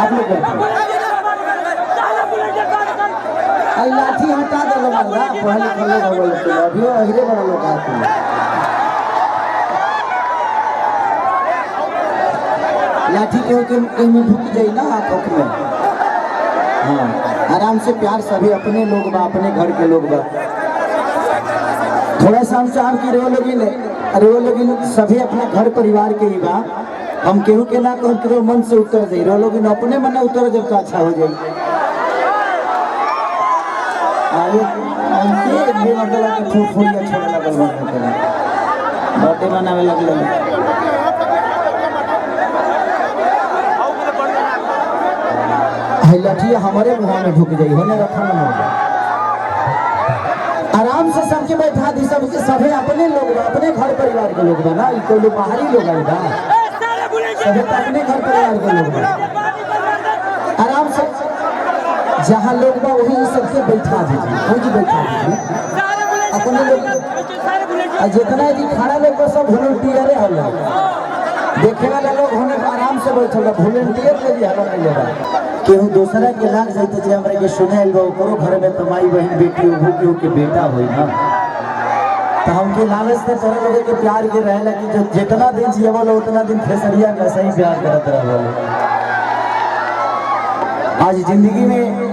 आप लोग आई लाठी हटा दे लो मर्दा पढ़ा लिखा लोग हो गए तो अभी अगले बड़ा लोग आते हैं लाठी के में ढुक जाए ना आँख में। हाँ आराम से प्यार सभी अपने लोग बा अपने घर के लोग बा थोड़ा सा हम चाह कि रो लोगिन सभी अपने घर परिवार के ही बा हम केहू के ना कहूँ कि मन से उतर जाए रो लोगिन अपने मन उतर जब तो अच्छा हो जाए फूफूरिया छोड़े लगल बर्थडे मनावे लगल लठिया हमारे मुँह में ढुक जाई होने रखा ना आराम से सबके बैठा दी सबके सभी अपने लोग अपने घर परिवार के लोग ना कोई लोग बाहरी लोग आएगा सभी अपने घर परिवार के लोग आराम से जहाँ लोग बा वही सबके बैठा दीजिए वही बैठा दीजिए अपने लोग जितना जी खड़ा लोग बा सब वॉलंटियर होला देखे वाला लोग होने आराम से बैठल वॉलंटियर के लिए हवा नहीं लेगा केहू दूसरा के लाग जाते जे हमरा के सुने आइल बा ओकरो घर में तो माई बहन बेटी उभू केहू के बेटा होई ना तो हमके लालच से तोरे लोग के प्यार के रहेला कि जो जितना दिन जियवल उतना दिन खेसरिया का सही प्यार करत रहल आज जिंदगी में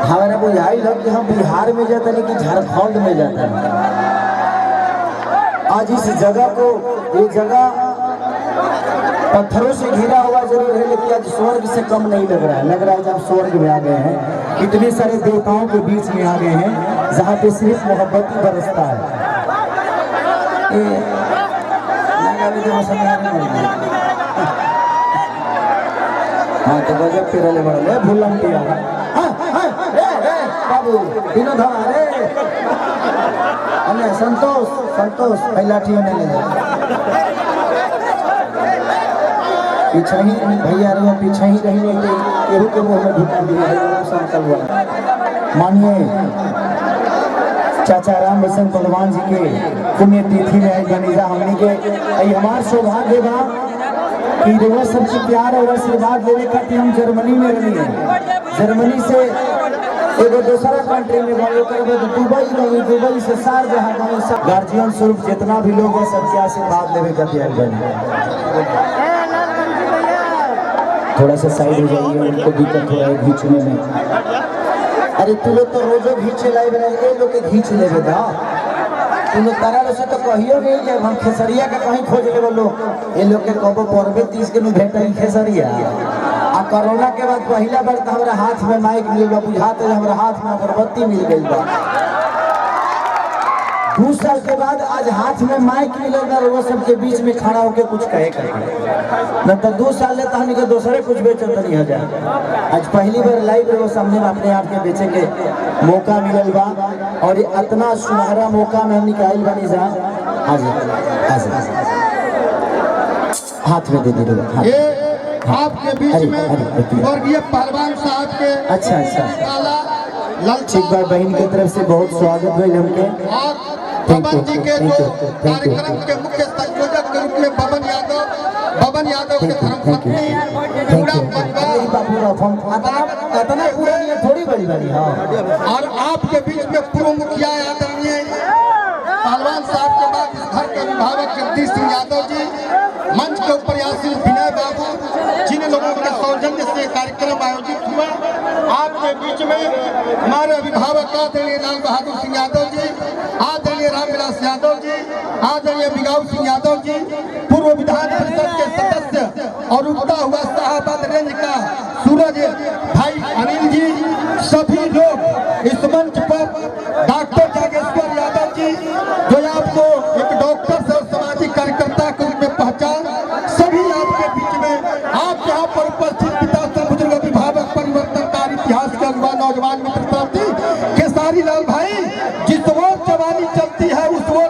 हमारा बुझाई लग कि हम बिहार में जाते नहीं कि झारखंड में जाते आज इस जगह को ये जगह पत्थरों से घिरा हुआ जरूर है लेकिन आज स्वर्ग से कम नहीं लग रहा है जब स्वर्ग में आ गए हैं कितने सारे देवताओं के बीच में आ गए हैं जहाँ पे सिर्फ मोहब्बत ही बरसता है हाँ तो गजब पे रले बड़े भूलन पिया बाबू विनोद अरे अरे संतोष पहला ठीक नहीं ले पीछे ही भैया रहो पीछे ही रहने के केहू के मुँह में ढुका दिया है मानिए चाचा राम बसंत पहलवान जी के पुण्यतिथि में आई गणिजा हमने के हमार सौभाग्य बा कि रेवा सबसे प्यार और आशीर्वाद लेने का हम जर्मनी में रही है जर्मनी से एगो दूसरा कंट्री में दुबई से सार जहाँ सब गार्जियन स्वरूप जितना भी लोग हैं सबके आशीर्वाद लेने का तैयार बने थोड़ा सा साइड हो जाइए उनको दिक्कत हो रहा है खींचने में अरे तू लोग तो रोजो खींचे लाए बना ये लोग के खींच ले बेटा तू लोग तारा से तो कहियो नहीं कि हम खेसरिया का कहीं खोज ले बोलो ये लोग के कबो पर्वे 30 के भेटा खेसरिया आ कोरोना के बाद पहला बार तो हमारा हाथ में माइक मिल बा बुझाते हमारा हाथ में अगरबत्ती मिल गई बा 2 साल के बाद आज हाथ में माइक मिले वो सबके बीच में खड़ा होकर कुछ कहे न तो 2 साल लेता हमें के दूसरे कुछ बेचन तो नहीं हो जाए आज पहली बार लाइव वो सामने में अपने आप के बेचेंगे मौका मिलल बा और इतना सुनहरा मौका में हम निकाल बनी जा आज हाथ में दे दे आपके बीच में स्वर्गीय पहलवान साहब के अच्छा एक बार बहन की तरफ से बहुत स्वागत है हमके बबन जी के जो कार्यक्रम के मुख्य संयोजक के रूप में बबन यादव के धर्मपत्नी पूरा थोड़ी बड़ी हाँ और आपके बीच में पूर्व मुखिया आदरणीय पहलवान साहब के बाद इस घर के अभिभावक जगदीश सिंह यादव जी मंच के ऊपर आसीन विनय बाबू जिन लोगों के सौजन्य से कार्यक्रम आयोजित हुआ आपके बीच में हमारे अभिभावक आदरणीय लाल बहादुर सिंह यादव जी आदरणीय रामविलास यादव जी आदरणीय बिगाऊ सिंह यादव जी पूर्व विधान परिषद के सदस्य और उगता हुआ शाहबाद रेंज का सूरज भाई अनिल जी सभी लोग इस मंच पर डॉक्टर जागेश्वर यादव जी जो आपको एक डॉक्टर से सामाजिक कार्यकर्ता के रूप में पहचान सभी आपके बीच में आप यहाँ पर उपस्थित पिता से बुजुर्ग अभिभावक परिवर्तनकारी इतिहास के अगुवा नौजवान मित्र साथी खेसारी लाल भाई जिस ओर जवानी चलती है उस ओर